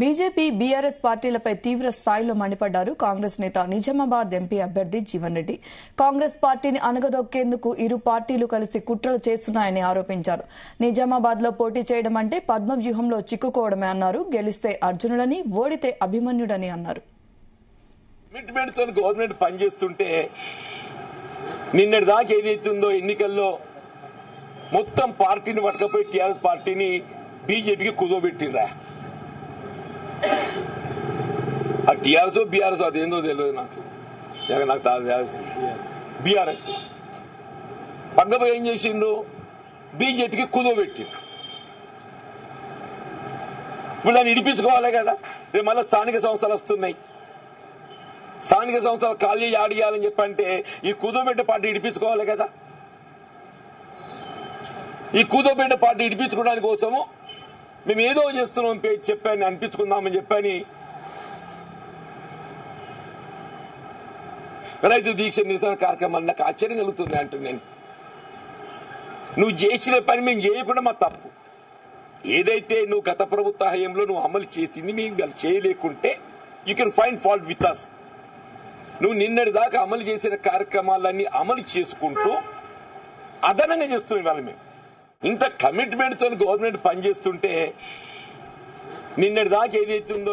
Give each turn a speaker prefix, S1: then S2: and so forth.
S1: BJP BRS పార్టీలపై తీవ్ర స్థాయిలో మండిపడ్డారు కాంగ్రెస్ నేత నిజామాబాద్ ఎంపీ అభ్యర్థి జీవన్ రెడ్డి. కాంగ్రెస్ పార్టీని అణగదొక్కేందుకు ఇరు పార్టీలు కలిసి కుట్రలు చేస్తున్నాయని ఆరోపించారు. నిజామాబాద్ లో పోటీ చేయడం అంటే పద్మవ్యూహంలో చిక్కుకోవడమే అన్నారు. గెలిస్తే అర్జునుడని, ఓడితే అభిమన్యుడని అన్నారు.
S2: కమిట్మెంట్తో గవర్నమెంట్ పనిచేస్తుంటే నిన్నటి దాకా ఏదైతుందో ఎన్నికల్లో మొత్తం పార్టీని పట్టుకపోయి టీఆర్ఎస్ పార్టీని బీజేపీకి కుదోబెట్టిండ్రా. ఆ టీఆర్ఎస్ బీఆర్ఎస్ అదేందో తెలియదు నాకు బీఆర్ఎస్ పట్టుకపోయి ఏం చేసిండ్రు, బీజేపీకి కుదోబెట్టిండ్రు. ఇప్పుడు దాన్ని ఇడిపించుకోవాలి కదా. రేపు మళ్ళీ స్థానిక సంస్థలు వస్తున్నాయి. స్థానిక సంస్థలు ఖాళీ ఆడియాలని చెప్పంటే ఈ కుదోబెట్ట పార్టీ ఇడిపించుకోవాలి కదా. ఈ కుదోబెట్ట పార్టీ ఇడిపించుకోవడానికి కోసము మేము ఏదో చేస్తున్నాం చెప్పాను, అనిపించుకుందామని చెప్పని రైతు దీక్ష నిరసన కార్యక్రమాన్ని నాకు ఆశ్చర్యం కలుగుతుంది అంటున్నాను. నువ్వు చేసిన పని మేము చేయకుండా మా తప్పు. ఏదైతే నువ్వు గత ప్రభుత్వ హయాంలో నువ్వు అమలు చేసింది మేము చేయలేకుంటే you can find fault with us. నువ్వు నిన్నటి దాకా అమలు చేసిన కార్యక్రమాలన్నీ అమలు చేసుకుంటూ అదనంగా చేస్తున్నాం. ఇవాళ మేము ఇంత కమిట్మెంట్తో గవర్నమెంట్ పనిచేస్తుంటే నిన్నటి దాకా ఏదైతుందో